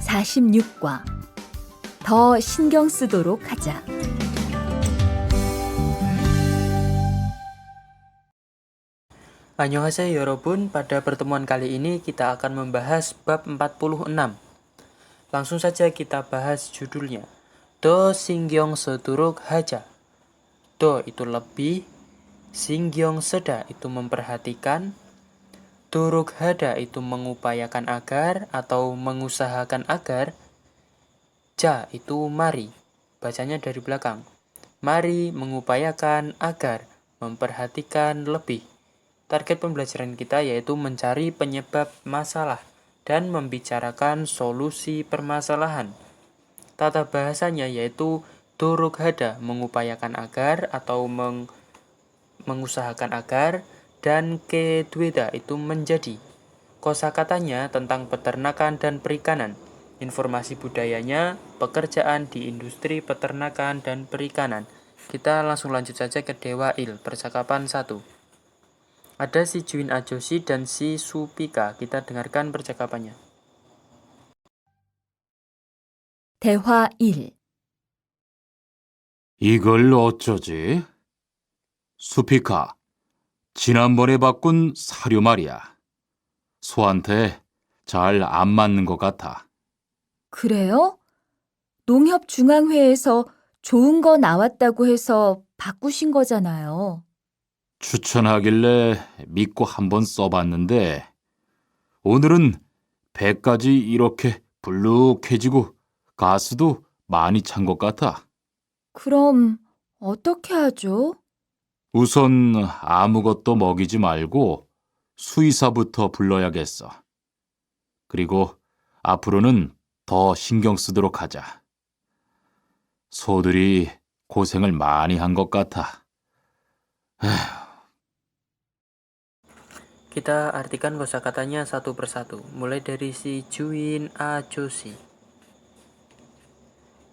46과 더 신경 쓰도록 하자. Annyeonghaseyo yorobun, pada pertemuan kali ini kita akan membahas bab 46. Langsung saja kita bahas judulnya. Do singyong seduruk haja. Do itu lebih, singyong seda itu memperhatikan, duruk hada itu mengupayakan agar atau mengusahakan agar, ja itu mari, bacanya dari belakang. Mari mengupayakan agar, memperhatikan lebih. Target pembelajaran kita yaitu mencari penyebab masalah dan membicarakan solusi permasalahan. Tata bahasanya yaitu duruk hada, mengupayakan agar atau mengusahakan agar, dan kedweda itu menjadi. Kosakatanya tentang peternakan dan perikanan. Informasi budayanya, pekerjaan di industri peternakan dan perikanan. Kita langsung lanjut saja ke Dewa Il, percakapan 1. Ada si Juin Ajoshi dan si Supika. Kita dengarkan percakapannya. 대화 1. 이걸 어쩌지? 수피카, 지난번에 바꾼 사료 말이야. 소한테 잘 안 맞는 것 같아. 그래요? 농협중앙회에서 좋은 거 나왔다고 해서 바꾸신 거잖아요. 추천하길래 믿고 한번 써봤는데 오늘은 배까지 이렇게 불룩해지고 가스도 많이 찬 것 같아. 그럼 어떻게 하죠? 우선 아무것도 먹이지 말고 수의사부터 불러야겠어. 그리고 앞으로는 더 신경 쓰도록 하자. 소들이 고생을 많이 한 것 같아. Kita artikan kosakatanya satu persatu, mulai dari si Juin Ajoshi.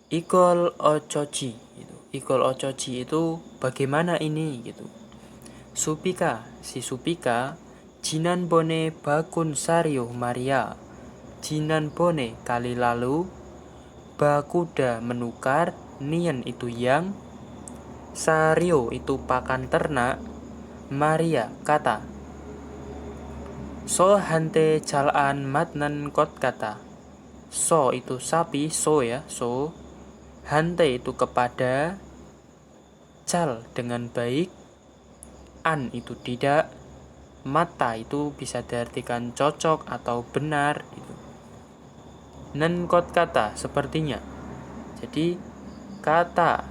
Ikol ochochi gitu. Ikol ochochi itu bagaimana ini gitu. Supika, si Supika, jinan bone bakun sario Maria. Jinan bone kali lalu, bakuda menukar, nian itu yang, sario itu pakan ternak, Maria kata. So hante jalan matnan kot kata. So itu sapi, so ya, so. Hante itu kepada, cal dengan baik, an itu tidak, mata itu bisa diartikan cocok atau benar gitu. Nen kot kata sepertinya. Jadi kata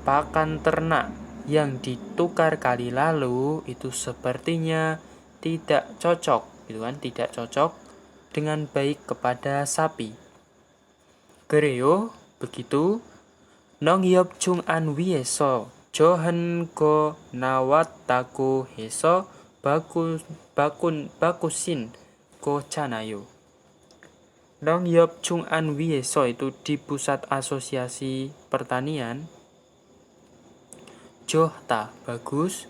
pakan ternak yang ditukar kali lalu itu sepertinya tidak cocok gitu kan, tidak cocok dengan baik kepada sapi. Gereo begitu. Nongyop chung an wieso johan go nawat taku heso bakusin ko chanayo. Nongyop chung an wieso itu di pusat asosiasi pertanian. Johta bagus,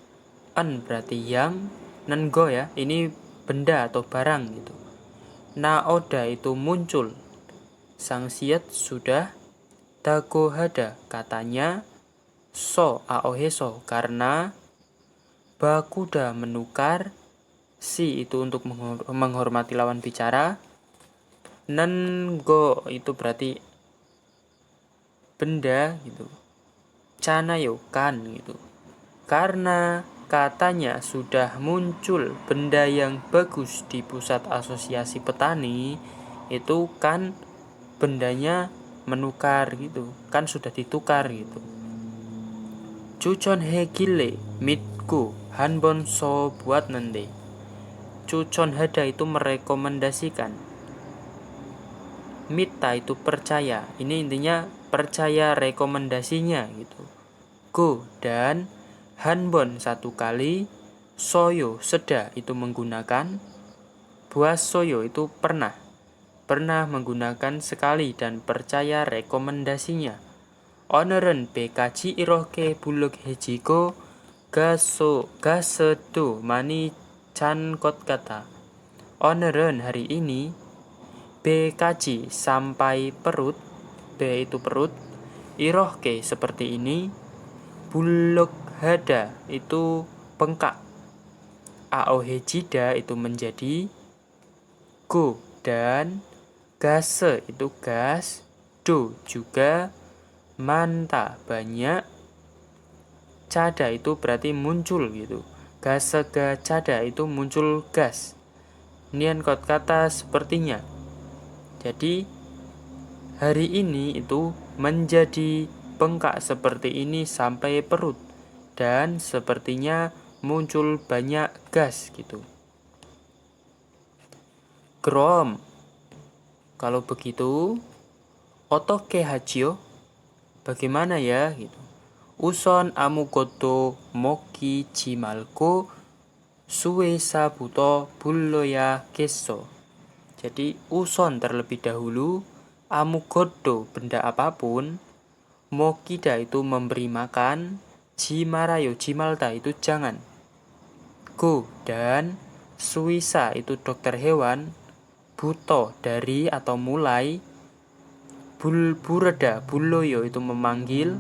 an berarti yang, nengo ya, ini benda atau barang gitu. Naoda itu muncul, sangsiat sudah, dago hada katanya, so aoheso karena, bakuda menukar, si itu untuk menghormati lawan bicara, nengo itu berarti benda gitu, canayo kan gitu. Karena katanya sudah muncul benda yang bagus di pusat asosiasi petani, itu kan bendanya menukar gitu, kan sudah ditukar gitu. Cucon hegile mitku hanbon so buat nende. Cucon hada itu merekomendasikan. Mita itu percaya, ini intinya percaya rekomendasinya gitu. Go dan hanbon satu kali, soyo seda itu menggunakan, buas soyo itu pernah menggunakan sekali dan percaya rekomendasinya. Oneran bekaji iroke buluk hejiko gasedo mani chan kot kata. Oneran hari ini B. Kaji sampai perut. B itu perut. Irohke seperti ini. Bulog hada itu bengkak. Aohejida itu menjadi. Go dan gase itu gas. Do juga. Manta banyak. Cada itu berarti muncul gitu. Gasega cada itu muncul gas. Nian kot kata sepertinya. Jadi hari ini itu menjadi bengkak seperti ini sampai perut. Dan sepertinya muncul banyak gas gitu. Grom. Kalau begitu, otoke hachio. Bagaimana ya gitu. Uson amugoto moki jimalko suesa buto bulloya keso. Jadi uson terlebih dahulu, amugoto benda apapun, mokida itu memberi makan, jimarayo jimalta itu jangan. Go dan suisa itu dokter hewan, buto dari atau mulai, bureda bulloyo itu memanggil,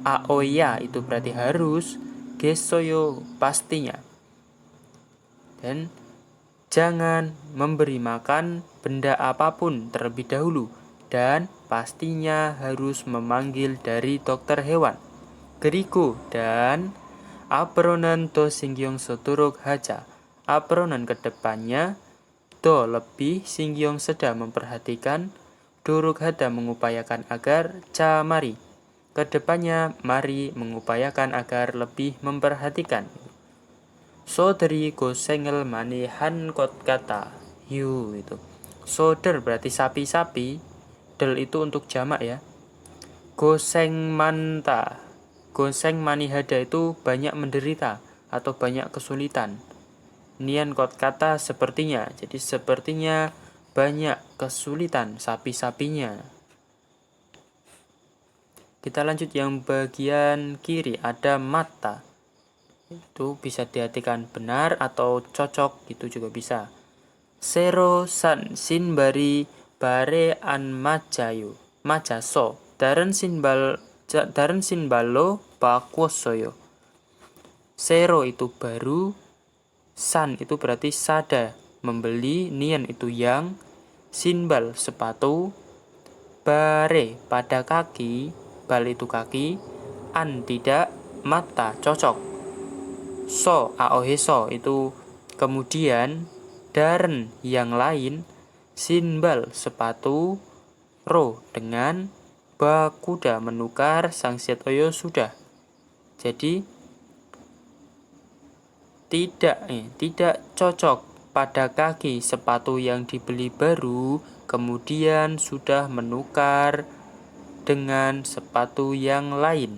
aoya itu berarti harus, gesoyo pastinya. Dan jangan memberi makan benda apapun terlebih dahulu dan pastinya harus memanggil dari dokter hewan. Keriku dan aperonan to singgyong seturuk haja. Aperonan kedepannya do lebih singgyong sedang memperhatikan, duruk hada mengupayakan agar, camari kedepannya mari mengupayakan agar lebih memperhatikan. Soderi gosengel mani hankot kata hiu itu. Soder berarti sapi-sapi, del itu untuk jamak ya. Goseng manta, goseng mani hada itu banyak menderita atau banyak kesulitan. Nian kot kata sepertinya, jadi sepertinya banyak kesulitan sapi-sapinya. Kita lanjut yang bagian kiri, ada mata. Itu bisa diartikan benar atau cocok, gitu juga bisa. Sero san sinbari bare an majayo majaso daran sinbalo bakwosoyo. Sero itu baru, san itu berarti sada, membeli, nian itu yang, sinbal sepatu, bare pada kaki, bal itu kaki, an tidak, mata cocok. So aoheso itu kemudian, daren yang lain, sinbal sepatu, ro dengan, bakuda menukar, sangsetoyo sudah. Jadi tidak cocok pada kaki sepatu yang dibeli baru kemudian sudah menukar dengan sepatu yang lain.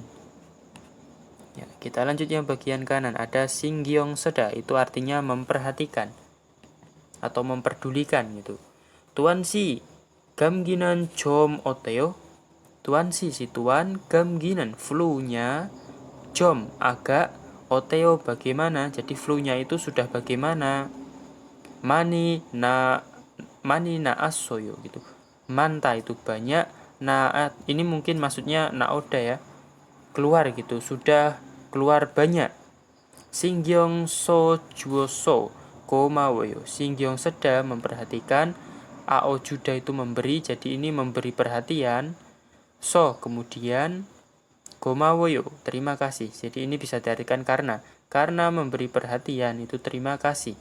Ya, kita lanjut yang bagian kanan, ada singgyong seda, itu artinya memperhatikan atau memperdulikan gitu. Tuan si gamginan jom oteo. Tuan si tuan, gamginan flu-nya, jom agak, oteo bagaimana, jadi flu-nya itu sudah bagaimana. Mani na asoyo gitu. Manta itu banyak, naat ini mungkin maksudnya naoda ya. Keluar gitu, sudah keluar banyak. Singgyong so juoso komawoyo. Singgyong seda memperhatikan, ao juda itu memberi, jadi ini memberi perhatian. So kemudian, komawoyo terima kasih. Jadi ini bisa diartikan karena memberi perhatian itu terima kasih.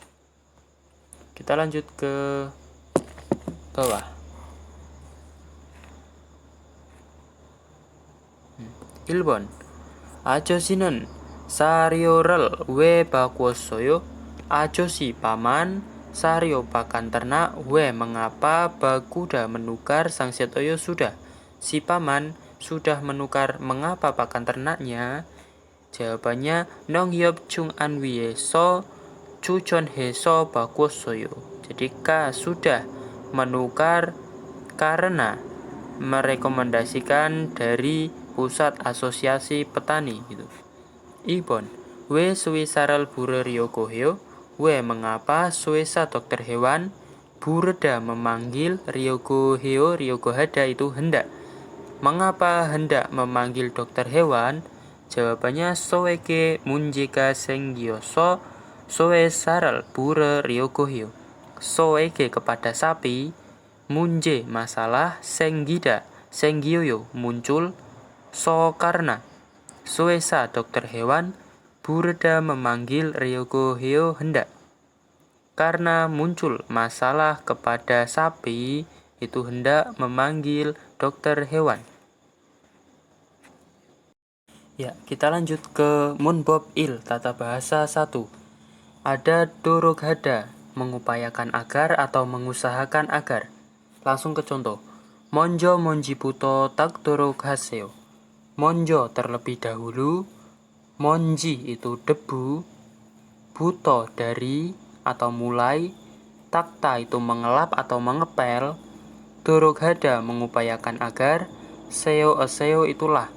Kita lanjut ke bawah. Ilbon 아저씨는 사료를 왜 바꿨어요? 아저씨 paman, sario pakan ternak, we mengapa, bakuda menukar, sangsetoyo sudah. Si paman sudah menukar mengapa pakan ternaknya? Jawabannya nonghyop chung anwiye so chuchon heso bakussoyo. Jadi K sudah menukar karena merekomendasikan dari pusat asosiasi petani gitu. Ibon, we suwisaral burer yokohyo, we mengapa suwesa dokter hewan, Bureda memanggil Ryogo Heo Ryogo Hada itu hendak. Mengapa hendak memanggil dokter hewan? Jawabannya soeke munjika senggyoso soe saral bure Ryogo Heo. Soeke kepada sapi, munje masalah, senggida senggyoyo muncul, so karena. Soesa dokter hewan, Bureda memanggil Ryogo Heo hendak. Karena muncul masalah kepada sapi, itu hendak memanggil dokter hewan. Ya, kita lanjut ke Munbob Il, tata bahasa 1. Ada Dorogada, mengupayakan agar atau mengusahakan agar. Langsung ke contoh. Monjo monjiputo tak doroghaseyo. Monjo terlebih dahulu, monji itu debu, buto dari atau mulai, takta itu mengelap atau mengepel, doroghada mengupayakan agar, seo itulah,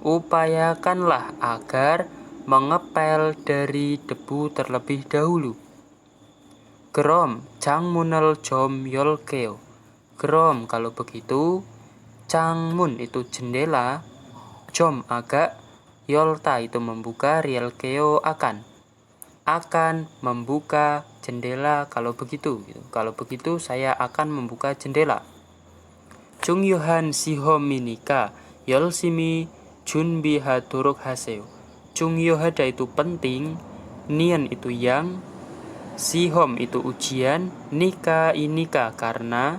upayakanlah agar mengepel dari debu terlebih dahulu. Gerom jangmunel jom yolkeo. Gerom kalau begitu, cangmun itu jendela, jom agak, yolta itu membuka, rielkeo akan membuka jendela kalau begitu. Kalau begitu saya akan membuka jendela. 중요한 시험이니까 열심히 준비하도록 하세요. 중요하다 itu penting, nian itu yang, sihom itu ujian, nika inika karena,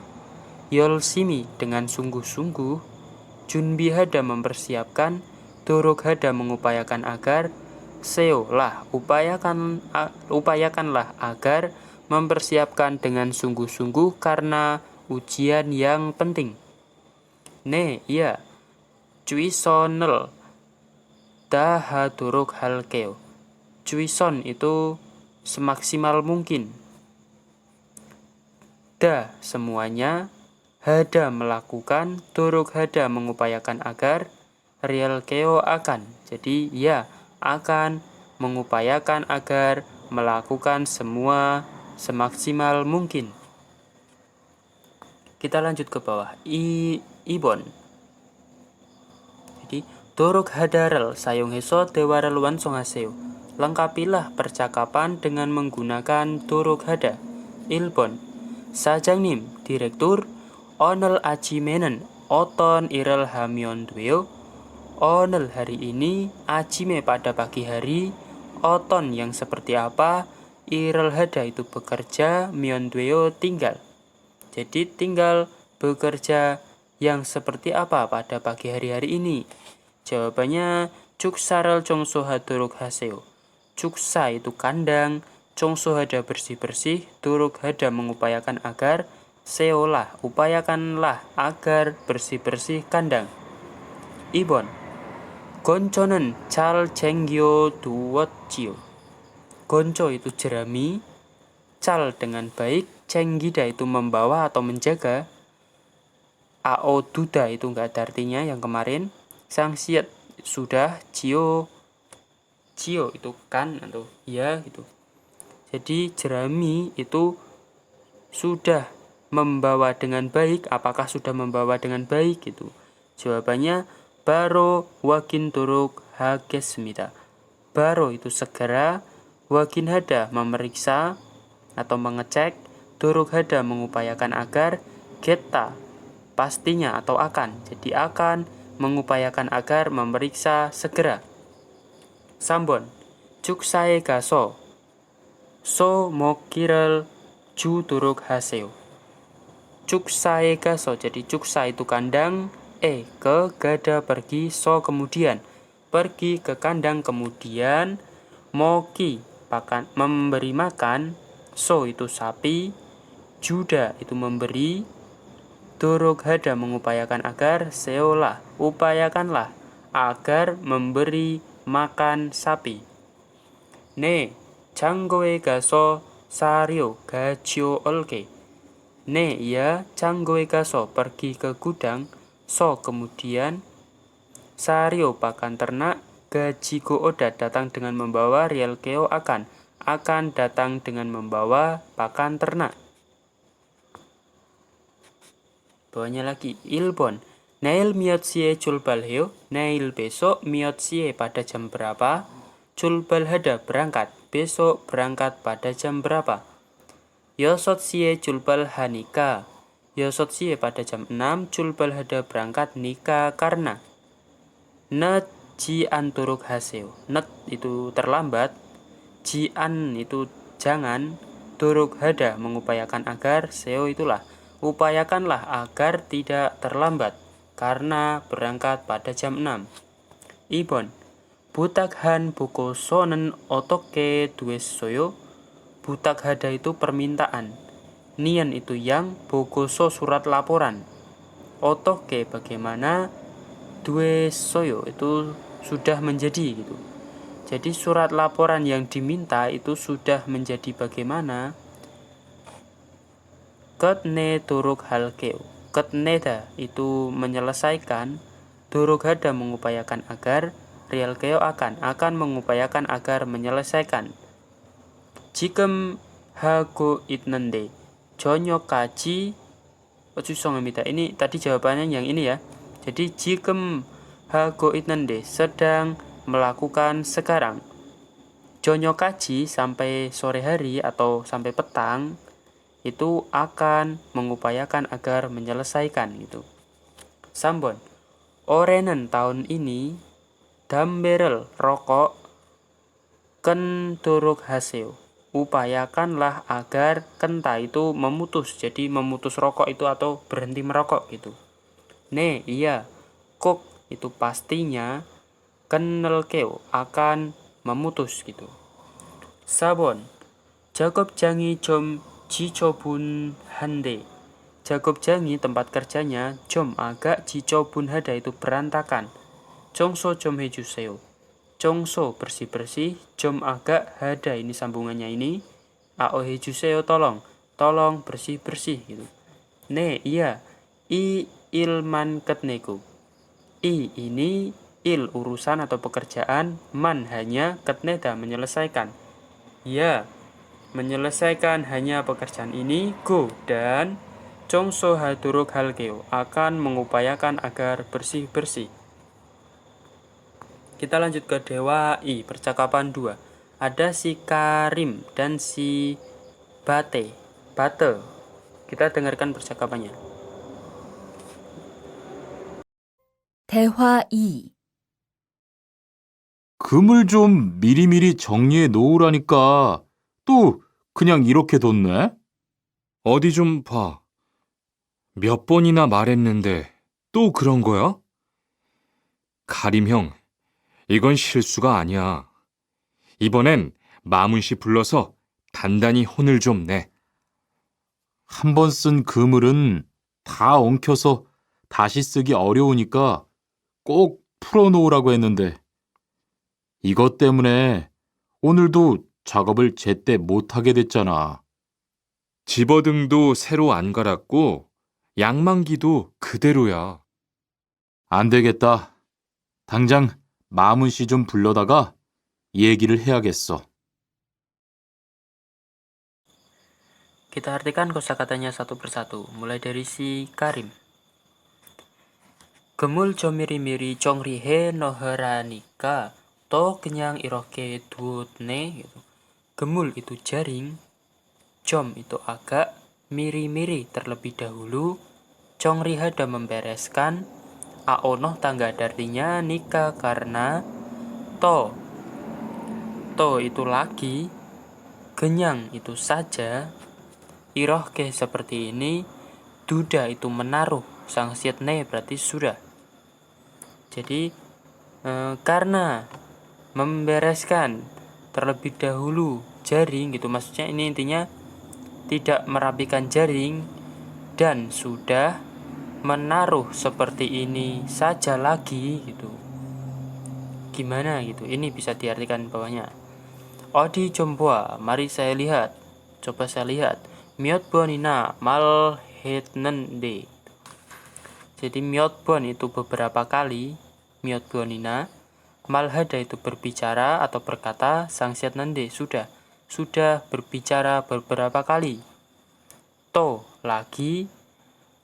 열심히 dengan sungguh-sungguh, 준비하다 mempersiapkan, 도록하다 mengupayakan agar, seo lah upayakanlah agar, mempersiapkan dengan sungguh-sungguh karena ujian yang penting. 네, iya. Cuisonel 다하도록 할게요. Cuison itu semaksimal mungkin. Da semuanya, hada melakukan, dorok hada mengupayakan agar, rielkeo akan. Jadi ya, akan mengupayakan agar melakukan semua semaksimal mungkin. Kita lanjut ke bawah. Ibon. Jadi dorok hadaral sayongheso dewaral wansonghaseyo. Lengkapilah percakapan dengan menggunakan dorok hada. Ilbon. Sajangnim, direktur, onel ajimenen, oton iral hamyon dweo. Onel hari ini, ajime pada pagi hari, oton yang seperti apa, iral hada itu bekerja, myon dweo tinggal. Jadi tinggal bekerja yang seperti apa pada pagi hari ini? Jawabannya cuksaral congsoha dorok haseo. Cuksa itu kandang, congsohada bersih-bersih, dorok hada mengupayakan agar, seolah upayakanlah agar bersih-bersih kandang. Ibon. Gonconen cal cenggyo duwotjiyo. Gonco itu jerami, cal dengan baik, cenggida itu membawa atau menjaga, ao duda itu enggak ada artinya yang kemarin, sangsiat sudah, cio itu kan atau ya gitu. Jadi jerami itu sudah membawa dengan baik. Apakah sudah membawa dengan baik gitu? Jawabannya baro wakin turuk hagesmida. Baro itu segera, wakin hada memeriksa atau mengecek, turuk hada mengupayakan agar, geta pastinya atau akan. Jadi akan mengupayakan agar memeriksa segera. Sambon cuksae gaso so mokiral ju turuk haseo. Cuksae gaso, jadi cuksa itu kandang, ke gada pergi, so kemudian pergi ke kandang, kemudian moki pakan memberi makan, so itu sapi, juda itu memberi, dorok hada mengupayakan agar, seolah upayakanlah agar memberi makan sapi. Ne 장고에 가서 사료 가져올게. Ne ia 장고에 가서 pergi ke gudang, so kemudian sario pakan ternak, gajigo oda datang dengan membawa, rielkeo akan datang dengan membawa pakan ternak. Bawahnya lagi. Ilbon. Neil miot sie culbal heo. Neil besok miot sie pada jam berapa? Culbal hada berangkat. Besok berangkat pada jam berapa? Yosot sie culbal hanika. Yosot sie pada jam 6. Culbal hada berangkat nika karena. Net jian turuk haseo. Net itu terlambat. Jian itu jangan. Turuk hada mengupayakan agar. Seo itulah. Upayakanlah agar tidak terlambat. Karena berangkat pada jam 6. Ibon. Butakhan buko sonen otoke dues soyo. Butak hada itu permintaan. Nian itu yang. Bogoso surat laporan. Otoke bagaimana. Due soyo itu sudah menjadi gitu. Jadi surat laporan yang diminta itu sudah menjadi bagaimana? Ketne turuk halkeo. Ketneda itu menyelesaikan. Turuk hada mengupayakan agar. Rialkeo akan mengupayakan agar menyelesaikan. Jikem hago itnende. Jonyo kaji. Ini tadi jawabannya yang ini ya. Jadi jikem hago itnende sedang melakukan sekarang. Jonyo kaji sampai sore hari atau sampai petang itu akan mengupayakan agar menyelesaikan gitu. Sambon. Orenen tahun ini damberel rokok ken turuk haseo. Upayakanlah agar kenta itu memutus. Jadi memutus rokok itu atau berhenti merokok gitu. Iya. Kok itu pastinya kenelkeo akan memutus gitu. Sabon. Jakob jangi jom jicobun hande. Jakob jangi tempat kerjanya jom agak jicobun hada itu berantakan. Jongso jom hejuseo. Jongso bersih-bersih. Jom agak hada ini sambungannya ini. Ao hejuseo tolong bersih-bersih gitu. Iya. I ilman ketneku. I ini il urusan atau pekerjaan. Man hanya. Ketneda menyelesaikan. Ya, menyelesaikan hanya pekerjaan ini. Go dan Jongso haduruk halkeo akan mengupayakan agar bersih-bersih. Kita lanjut ke Dewa I, percakapan 2. Ada si Karim dan si Bate. Kita dengarkan percakapannya. 대화 2. 금을 좀 미리미리 정리해 놓으라니까 또 그냥 이렇게 뒀네? 어디 좀 봐. 몇 번이나 말했는데 또 그런 거야? 가림 형, 이건 실수가 아니야. 이번엔 마문 씨 불러서 단단히 혼을 좀 내. 한 번 쓴 그물은 다 엉켜서 다시 쓰기 어려우니까 꼭 풀어놓으라고 했는데 이것 때문에 오늘도 작업을 제때 못하게 됐잖아. 집어등도 새로 안 갈았고 양만기도 그대로야. 안 되겠다. 당장 마문 씨 좀 불러다가 얘기를 해야겠어. Kita artikan kosakatanya satu persatu, mulai dari si Karim. Gemul jomiri-miri congrihe noheranika to kenyang iroke duotne gitu. Gemul itu jaring, jom itu agak, miri-miri terlebih dahulu, congrihada membereskan, aonoh tangga artinya nikah karena to itu lagi, kenyang itu saja, irohke seperti ini, duda itu menaruh, sangsiatne berarti sudah. Jadi karena membereskan terlebih dahulu jaring gitu, maksudnya ini intinya tidak merapikan jaring dan sudah menaruh seperti ini saja lagi gitu. Gimana gitu? Ini bisa diartikan bawahnya. Odi jomboa, mari saya lihat. Coba saya lihat. Miot bonina mal hetnende. Jadi miot bon itu beberapa kali. Miot bonina. Malhada itu berbicara atau berkata. Sangsiat nende sudah berbicara beberapa kali. To lagi.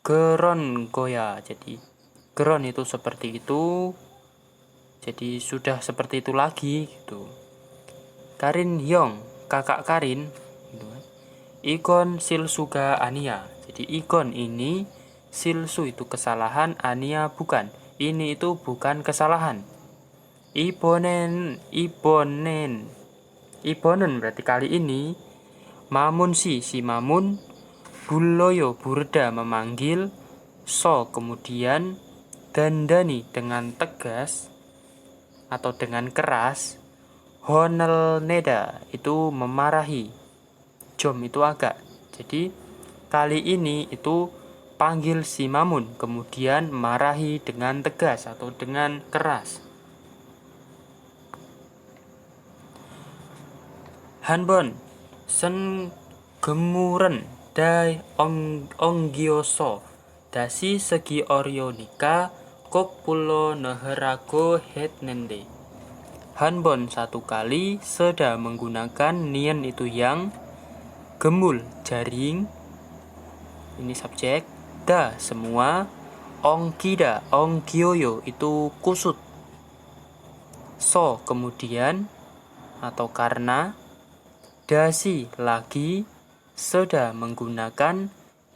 Geron goya. Jadi geron itu seperti itu. Jadi sudah seperti itu lagi gitu. Karin Hyong, kakak Karin gitu kan. Ikon silsuga ania. Jadi ikon ini silsu itu kesalahan, ania bukan. Ini itu bukan kesalahan. Ibonen berarti kali ini. Mamun si mamun. Buloyo burda memanggil. So kemudian. Dandani dengan tegas atau dengan keras. Honel neda itu memarahi. Jom itu agak. Jadi kali ini itu panggil si Mamun, kemudian marahi dengan tegas atau dengan keras. Hanbon sen gemuren dai onggyoso dasi segi orionika kok pulo neherago hetnende. Hanbon satu kali seda menggunakan nien itu yang, gemul jaring ini subjek, da semua, ongkida ongkyoyo itu kusut, so kemudian atau karena, dasi lagi, seda menggunakan,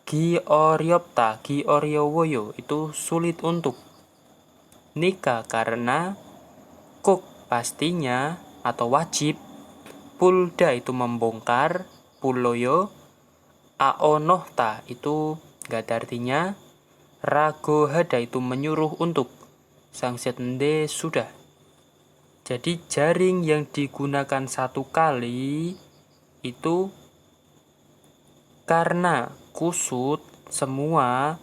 gioryopta gioryowoyo itu sulit untuk, nika karena, kuk pastinya atau wajib, pulda itu membongkar, puloyo, aonohta itu gak ada artinya, ragohada itu menyuruh untuk, sangsetende sudah. Jadi jaring yang digunakan satu kali itu karena kusut semua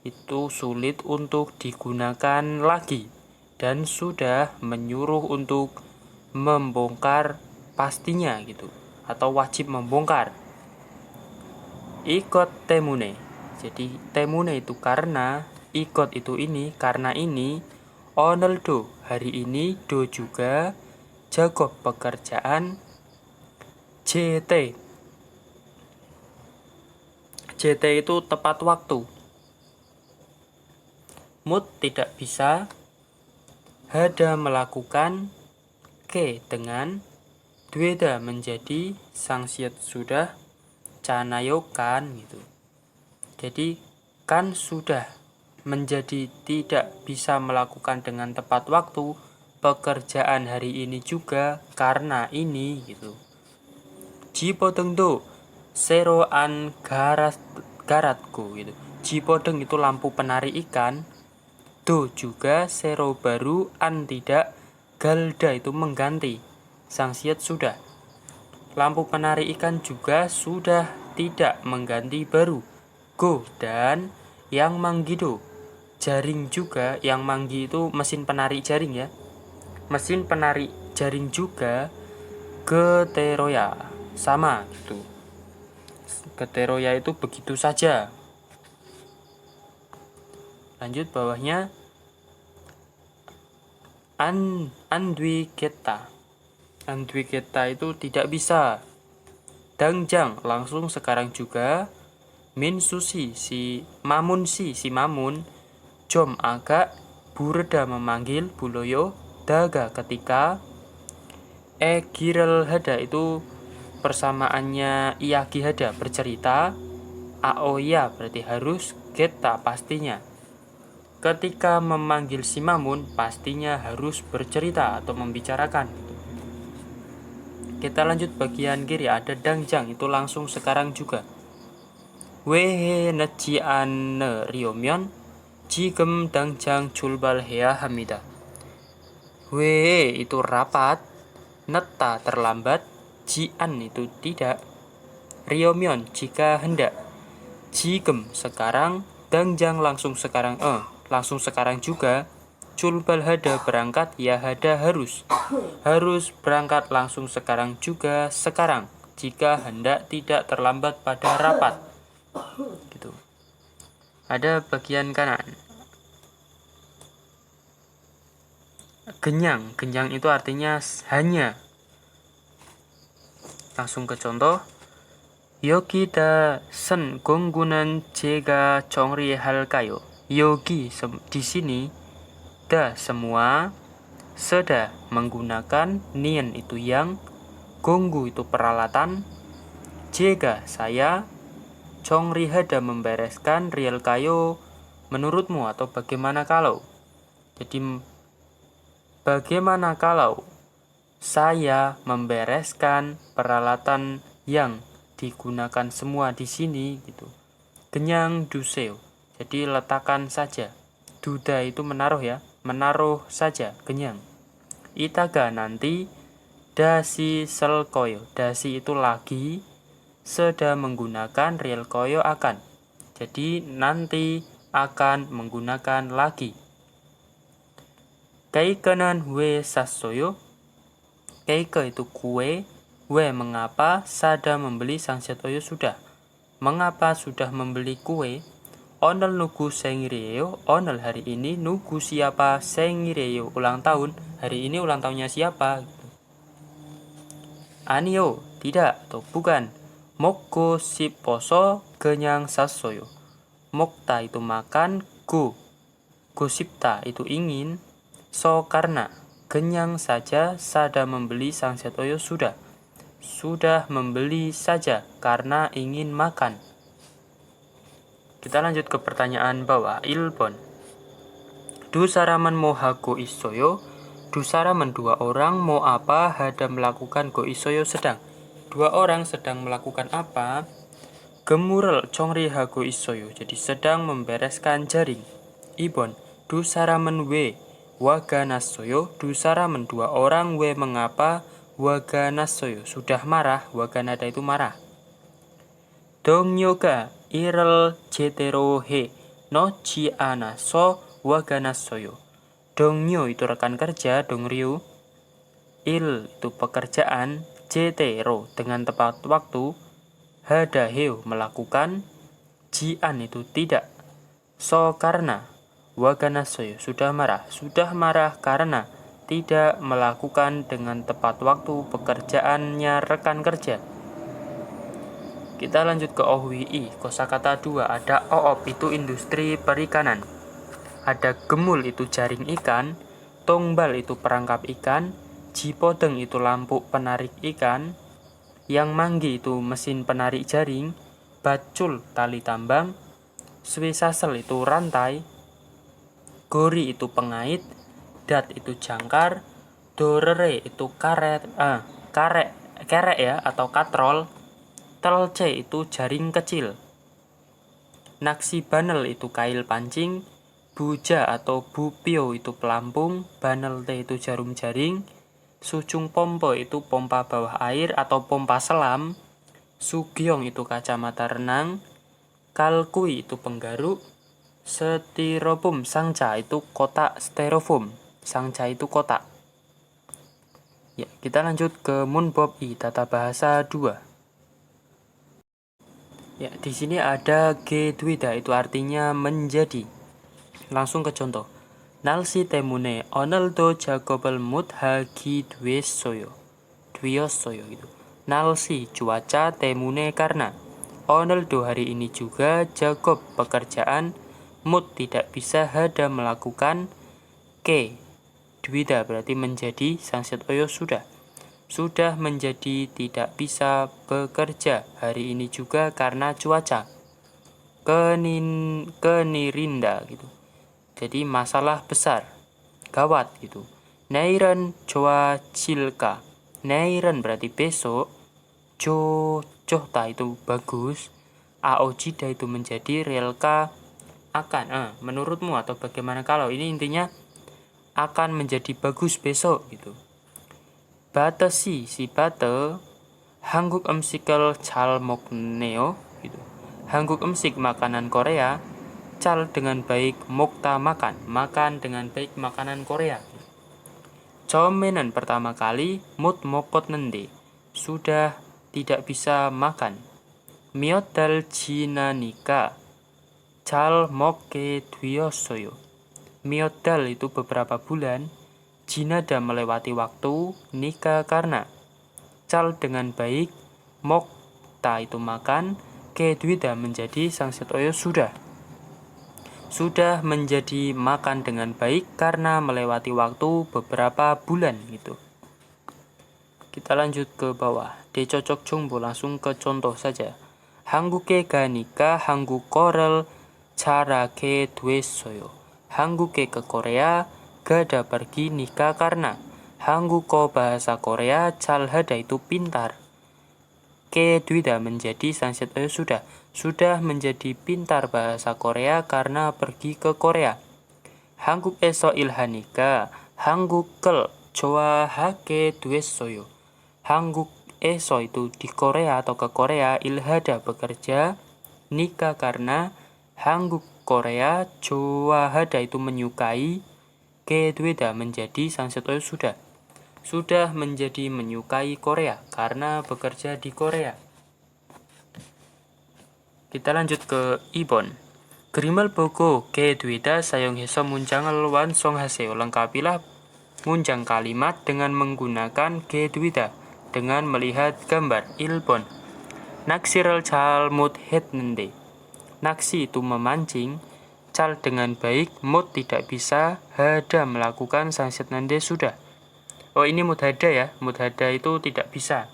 itu sulit untuk digunakan lagi dan sudah menyuruh untuk membongkar pastinya gitu atau wajib membongkar. Ikot temune. Jadi temune itu karena, ikot itu ini, karena ini, oneldo hari ini, do juga, jagob pekerjaan, JT. JT itu tepat waktu. Mut tidak bisa, hada melakukan, ke dengan, dweda menjadi, sangsiat sudah, canayo kan gitu. Jadi kan sudah menjadi tidak bisa melakukan dengan tepat waktu pekerjaan hari ini juga karena ini gitu. Jipodeng do sero an garatku gitu. Jipodeng itu lampu penari ikan. Do juga sero baru an tidak, galda itu mengganti, sangsiat sudah. Lampu penari ikan juga sudah tidak mengganti baru, go dan yang manggido. Jaring juga, yang manggi itu mesin penari jaring ya. Mesin penari jaring juga, geteroya sama gitu. Geteroya itu begitu saja. Lanjut bawahnya, andwiketa. Andwiketa itu tidak bisa. Dangjang langsung sekarang juga. Min susi si mamun, jom agak, burda memanggil, buloyo, daga ketika, girel hada itu persamaannya iaki hada bercerita, aoya berarti harus, geta pastinya. Ketika memanggil si Mamun pastinya harus bercerita atau membicarakan. Kita lanjut bagian kiri, ada dangjang itu langsung sekarang juga. Wehe najian riomyon jigem dangjang julbal hea hamida. Wehe itu rapat, neta terlambat, jian itu tidak, riomyon jika hendak, jigem sekarang, dangjang langsung sekarang juga, culbal hada berangkat, ya hada harus berangkat langsung sekarang juga sekarang, jika hendak tidak terlambat pada rapat gitu. Ada bagian kanan, genyang itu artinya hanya. Langsung ke contoh, 여기다 sen gonggunan 제가 정리할까요? di sini da semua, seda menggunakan, nien itu yang, gonggu itu peralatan, jega saya, 정리하다 membereskan, rialkayo menurutmu atau bagaimana kalau. Jadi bagaimana kalau saya membereskan peralatan yang digunakan semua di sini gitu. Kenyang duseo. Jadi letakkan saja. Duda itu menaruh ya, menaruh saja, kenyang. Itaga nanti, dasi selkoyo. Dasi itu lagi, seda menggunakan, real koyo akan. Jadi nanti akan menggunakan lagi. Kaikanan we sasoyo. Keika itu kue, we mengapa, sada membeli, sangsetoyo sudah. Mengapa sudah membeli kue? Onel nugu sengireyo, onel hari ini, nugu siapa, sengireyo ulang tahun, hari ini ulang tahunnya siapa? Anio, tidak atau bukan. Mokko siposo, kenyang sasoyo. Mokta itu makan, gosipta itu ingin, so karena. Kenyang saja, sada membeli, sangsetoyo sudah. Sudah membeli saja karena ingin makan. Kita lanjut ke pertanyaan bawah. 1번. Du saraman mo hago isoyo. Du saraman dua orang mau apa, hada melakukan, go isoyo sedang. Dua orang sedang melakukan apa? Gemurel chongri hago isoyo. Jadi sedang membereskan jaring. 2번. Du saraman we waga nasoyo. Du saraman dua orang we mengapa, waga nasoyo sudah marah, waga nada itu marah. Dongyoga irel jetero he no chiana so waga nasoyo. Dongyo itu rekan kerja, dongryu. Il itu pekerjaan, jetero dengan tepat waktu, hadaheo melakukan, jian itu tidak, so karena, waga nasoyo sudah marah karena tidak melakukan dengan tepat waktu pekerjaannya rekan kerja. Kita lanjut ke OWI. Kosakata 2 ada oop itu industri perikanan. Ada gemul itu jaring ikan, tongbal itu perangkap ikan, jipodeng itu lampu penarik ikan, yang manggi itu mesin penarik jaring, bacul tali tambang, swisasel itu rantai, gori itu pengait, dat itu jangkar, dorere itu kerek ya atau katrol, telce itu jaring kecil, naksi banel itu kail pancing, buja atau bupio itu pelampung, banel te itu jarum jaring, sucung pompo itu pompa bawah air atau pompa selam, sugyong itu kacamata renang, kalkui itu penggaruk, styrofoam sangca itu kotak styrofoam. Sangca itu kotak. Ya, kita lanjut ke munbob i tata bahasa 2. Ya, di sini ada gedwida itu artinya menjadi. Langsung ke contoh. Nalsi temune oneldo jagobel mut hagi dwesoyo gitu. Nalsi cuaca, temune karena. Oneldo hari ini juga, jagob pekerjaan, mut tidak bisa, hada melakukan, ke dwida berarti menjadi, sangset oyo sudah menjadi tidak bisa bekerja hari ini juga karena cuaca. Kenirinda gitu. Jadi masalah besar, gawat gitu. Neiran joa cilka. Neiran berarti besok. Johta itu bagus. Aojida itu menjadi, relka akan. Menurutmu atau bagaimana kalau, ini intinya akan menjadi bagus besok gitu. Batasi si bate Hanguk emsikal cal mokneo gitu. Hanguk emsik makanan Korea, cal dengan baik, mokta makan dengan baik makanan Korea. Comenan pertama kali, mut mokot nende sudah tidak bisa makan. Miodal jinanika cal mokke dwiosoyo. Miodal itu beberapa bulan, jinada melewati waktu, nika karena, cal dengan baik, mok Magta itu makan, ke duida menjadi sangsit oyo sudah. Sudah menjadi makan dengan baik karena melewati waktu beberapa bulan gitu. Kita lanjut ke bawah. Decocok jongbo, langsung ke contoh saja. 한국에 가니까 한국어를 잘하게 됐어요. 한국에 ke Korea gada pergi nikah karena 한국어 bahasa Korea 잘하다 itu pintar. Ke duida menjadi sangsit oyo sudah. Sudah menjadi pintar bahasa Korea karena pergi ke Korea. 한국에서 일하니까 한국을 좋아하게 됐어요. 한국에서 itu di Korea atau ke Korea, ilhada bekerja, nikah karena 한국 Korea, 좋아하다 itu menyukai, ke duida menjadi sangsit oyo sudah. Sudah menjadi menyukai Korea karena bekerja di Korea. Kita lanjut ke Ibon. 그림을 보고 ke duida 사용해서 문장을 완성하세요. Lengkapilah munjang kalimat dengan menggunakan ke duida dengan melihat gambar. 1번. 낚시를 잘못했는데. Naksi itu memancing, cal dengan baik, 못 tidak bisa, hada melakukan, sangsit nande sudah. Oh, ini mudhada ya. Mudhada itu tidak bisa.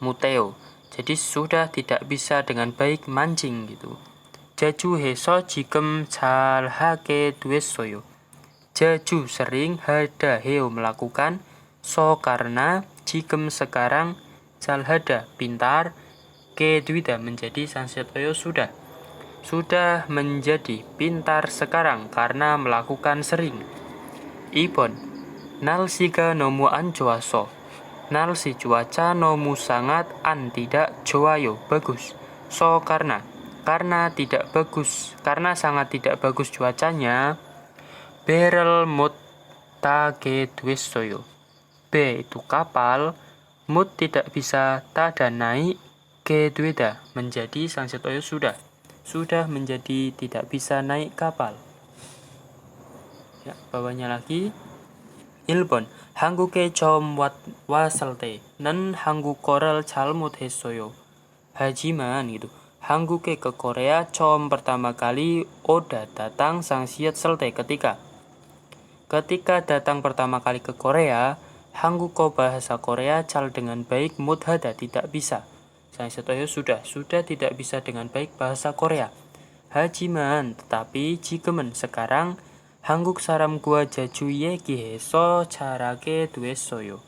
Muteo. Jadi sudah tidak bisa dengan baik mancing gitu. 자주해서 지금 잘하게 됐어요. 자주 sering, hada heo melakukan, so karena, 지금 sekarang, 잘하다 pintar, ke duida menjadi sangsit oyo sudah. Sudah menjadi pintar sekarang karena melakukan sering. 2번. 날씨가 너무 안 좋아서. 날씨 cuaca 너무 sangat an tidak 좋아요 bagus. So karena tidak bagus, karena sangat tidak bagus cuacanya. 배를 못 타게 됐어요. B itu kapal, 못 tidak bisa, tada naik, ke duida menjadi sangsit oyo sudah. Sudah menjadi tidak bisa naik kapal. Ya, bawahnya lagi. 1번. 한국에 처음 왔을 때는 한국어를 잘못했어요. Hajiman gitu. 한국에 ke Korea 처음 pertama kali oda datang sangsiat selte ketika datang pertama kali ke Korea, 한국어 bahasa Korea cal dengan baik, mudhada tidak bisa. Sangsit oyo sudah tidak bisa dengan baik bahasa Korea. Hajiman tetapi 지금은 sekarang 한국 사람과 자주 얘기해서 잘하게 됐어요.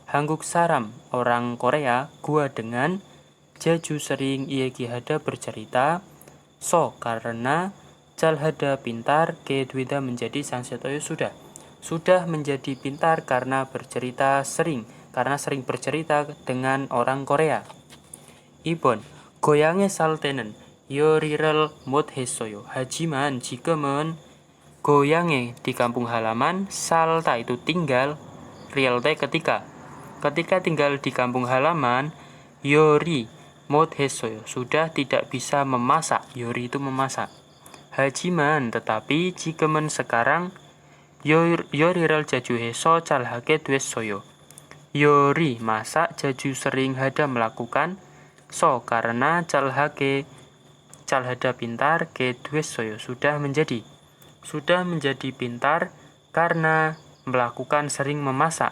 한국 사람 orang Korea, gua dengan, 자주 sering, 얘기하다 bercerita, so karena, 잘하다 pintar, ke duida menjadi sangsit oyo sudah. Sudah menjadi pintar karena bercerita sering, karena sering bercerita dengan orang Korea. 2번. 고향에 살 때는 요리를 못했어요. 하지만 지금은 goyange di kampung halaman, salta itu tinggal, realte ketika tinggal di kampung halaman, yori 못했어요 sudah tidak bisa memasak, yori itu memasak. 하지만 tetapi, 지금은 sekarang, 요리를 자주 해서 잘하게 됐어요. Yori masak, 자주 sering, hada melakukan, so karena 잘하게 잘하다 pintar, ke 됐어요 sudah menjadi pintar karena melakukan sering memasak.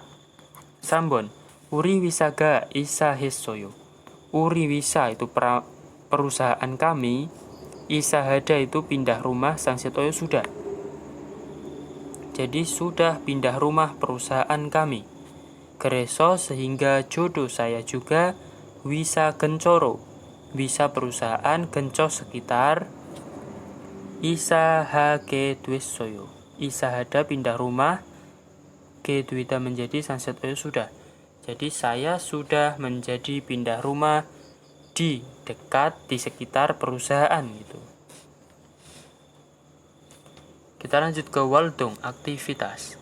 3번. 우리 회사가 이사했어요. Uri wisa itu perusahaan kami, isahada itu pindah rumah, sangsit oyo sudah. Jadi sudah pindah rumah perusahaan kami. Kereso sehingga jodoh saya juga, wisa kencoro, wisa perusahaan, kenco sekitar, isahake 됐어요. Isahada pindah rumah, ke duida menjadi sangsit oyo sudah. Jadi saya sudah menjadi pindah rumah di dekat, di sekitar perusahaan gitu. Kita lanjut ke 활동, aktivitas.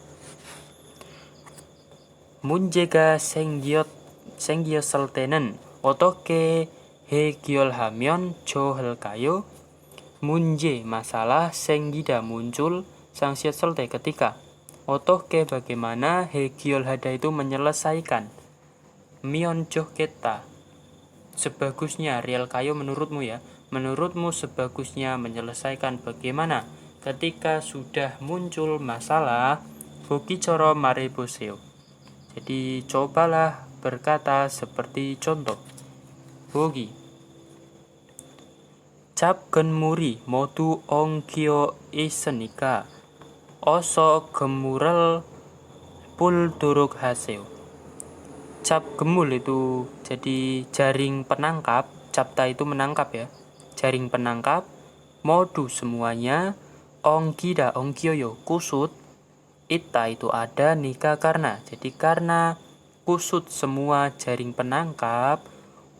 문제가 생겼을 때는 어떻게 해결하면 좋을까요? 문제, masalah, 생기다, muncul, sangsiat selte ketika. Otoke bagaimana, hegiol hada itu menyelesaikan. Mion joh kita, Sebagusnya real kayo menurutmu ya. Menurutmu sebagusnya menyelesaikan bagaimana ketika sudah muncul masalah. Bogi coro mare boseo. Jadi cobalah berkata seperti contoh. Bogi. Cap muri modu ongkyo isenika. Oso gemurel pul duruk haseo. Cap gemul itu jadi jaring penangkap. Capta itu menangkap ya. Jaring penangkap. Modu semuanya. Ongkida ongkyoyo kusut. Ita itu ada, nika karena. Jadi karena kusut semua jaring penangkap.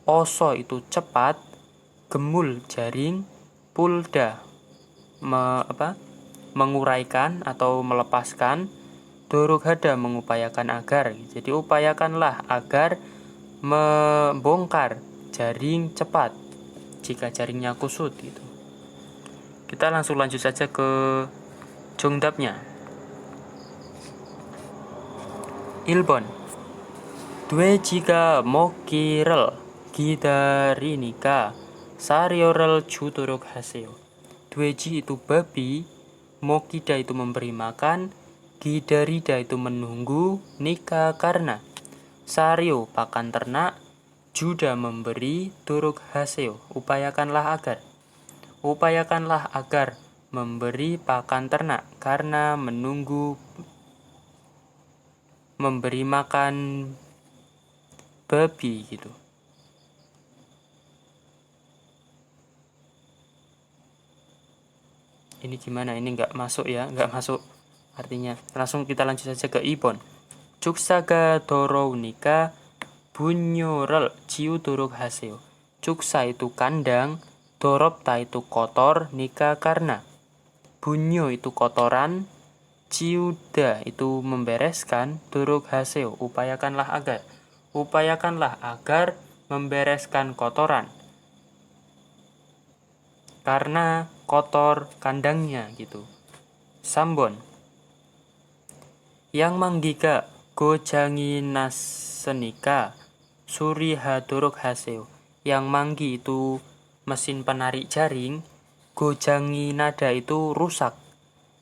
Oso itu cepat. Gemul jaring. Pulda menguraikan atau melepaskan. Duruk hada mengupayakan agar. Jadi upayakanlah agar membongkar jaring cepat jika jaringnya kusut gitu. Kita langsung lanjut saja ke 정답nya. 1번 돼지가 먹기를 기다리니까 사료를 주도록 하세요. 돼지 itu babi, 먹기다 itu memberi makan, gidarida itu menunggu, nika karena, sario pakan ternak, juda memberi, duruk haseo upayakanlah agar. Upayakanlah agar memberi pakan ternak karena menunggu memberi makan babi gitu. Ini gimana? Ini nggak masuk ya, nggak masuk artinya. Langsung kita lanjut saja ke 2번. 축사가 돌아오니까 분뇨를 지우도록 하세요. 축사 itu kandang, 도롭다 itu kotor, nika karena. 분뇨 itu kotoran, ciuda itu membereskan, duruk haseo upayakanlah agar. Upayakanlah agar membereskan kotoran. Karena kotor kandangnya gitu. 3번. Yang manggiga gojangi nassenika surihado록 haseo. Yang manggi itu mesin penarik jaring, gojangi nada itu rusak.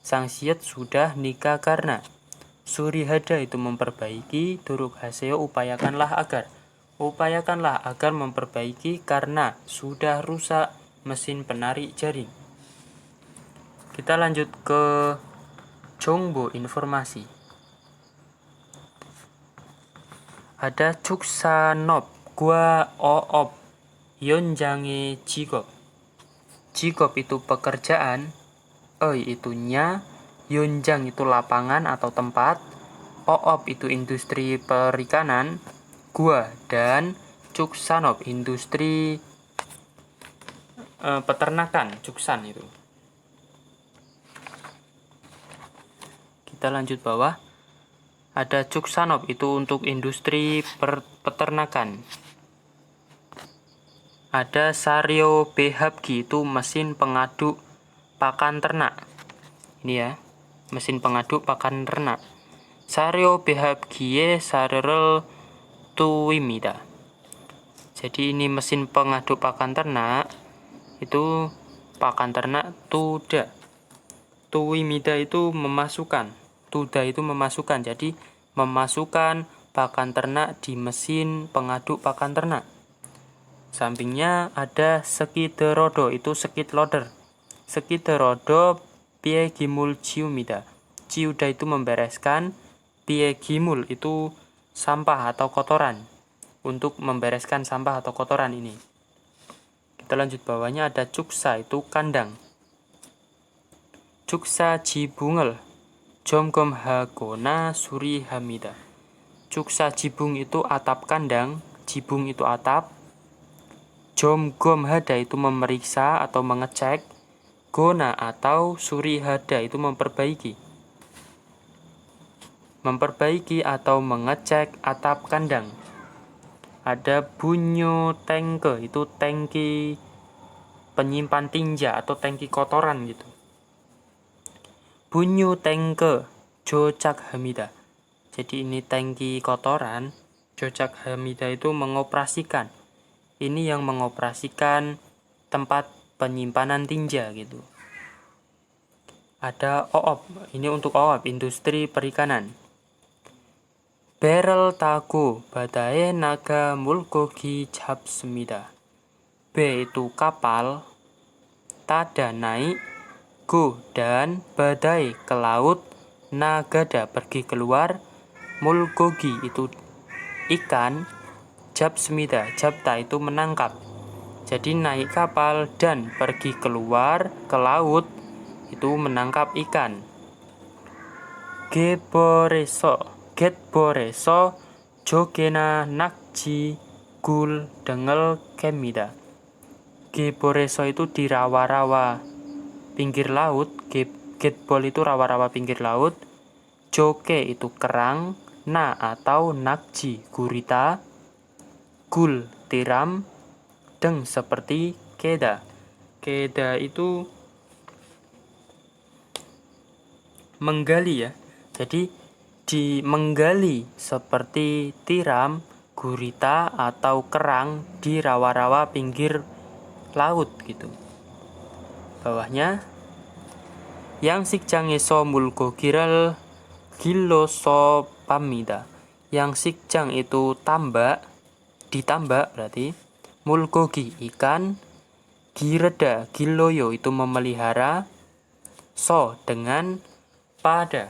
Sangsiat sudah nika karena. Surihada itu memperbaiki, duruk haseo upayakanlah agar. Upayakanlah agar memperbaiki karena sudah rusak mesin penarik jaring. Kita lanjut ke 정보 informasi. Ada 축산업, gua oop, 연장의 직업. 직업 itu pekerjaan, itu nya, 연장 itu lapangan atau tempat, oop itu industri perikanan, gua dan 축산업 industri peternakan, 축산 itu. Kita lanjut bawah. Ada 축산업 itu untuk industri peternakan. Ada sario behabgi itu mesin pengaduk pakan ternak. Ini ya, mesin pengaduk pakan ternak. Sario behabgi에 사료를 tuwimida. Jadi ini mesin pengaduk pakan ternak. Itu pakan ternak tuda. Tuwimida itu memasukkan. Tuda itu memasukkan. Jadi memasukkan pakan ternak di mesin pengaduk pakan ternak. Sampingnya ada sekiderodo, itu skid loader. Sekiderodo piegimul ciumida. Ciuda itu membereskan, piegimul itu sampah atau kotoran. Untuk membereskan sampah atau kotoran ini. Kita lanjut bawahnya ada 축사 itu kandang. 축사 지붕을 점검하거나 수리합니다. 축사 지붕 itu atap kandang, jibung itu atap. 점검하다 itu memeriksa atau mengecek. Gona atau surihada itu memperbaiki. Memperbaiki atau mengecek atap kandang. Ada bunyo tangke, itu tangki penyimpan tinja atau tangki kotoran gitu. Bunyo tangke jocak hamida. Jadi ini tangki kotoran. Jocak hamida itu mengoperasikan. ini yang mengoperasikan tempat penyimpanan tinja gitu. Ada OOP, ini untuk OOP, industri perikanan. 배를 타고 바다에 나가 물고기 잡습니다. B itu kapal, tada naik, go dan badai ke laut, nagada pergi keluar, mulgogi itu ikan, 잡습니다, 잡다 itu menangkap. Jadi naik kapal dan pergi keluar ke laut itu menangkap ikan. 갯벌에서 조개나 낙지, 굴 등을 캡니다. 갯벌에서 itu di rawa-rawa pinggir laut, 갯벌 itu rawa-rawa pinggir laut, joke itu kerang, na atau nakji gurita, gul tiram, deng seperti keda. Keda itu menggali ya. Jadi di menggali seperti tiram, gurita atau kerang di rawa-rawa pinggir laut gitu. Bawahnya yang sik장에서 물고기를 길러서 팝니다. Yang sik장 itu tambak, ditambak berarti. 물고기 ikan, 기르다, 길러요 itu memelihara, so dengan pada.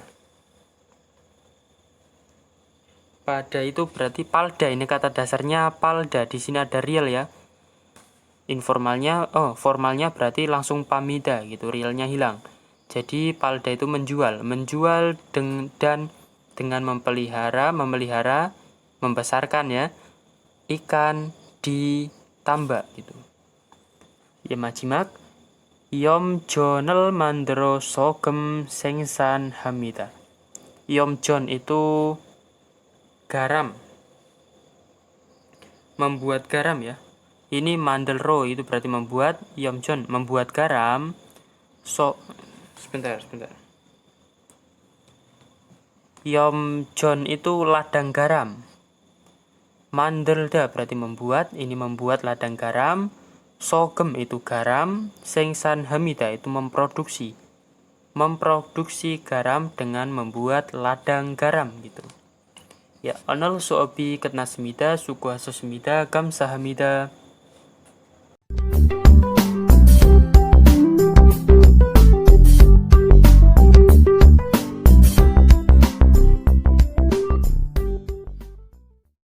Pada itu berarti palda, ini kata dasarnya palda, di sini ada real ya. Formalnya berarti langsung pamida gitu, realnya hilang. Jadi palda itu menjual dan dengan memelihara, membesarkan ya ikan di tambak gitu. Ya majimak, 염전을 만들어 소금 생산합니다. 염전 itu garam, membuat garam ya. Ini mandelro itu berarti membuat, 염전 membuat garam. Sebentar. 염전 itu ladang garam. Mandelda berarti membuat, ini membuat ladang garam. Sogem itu garam. 생산합니다 itu memproduksi garam dengan membuat ladang garam gitu. Ya, 오늘 수업이 끝났습니다. 수고하셨습니다. 감사합니다.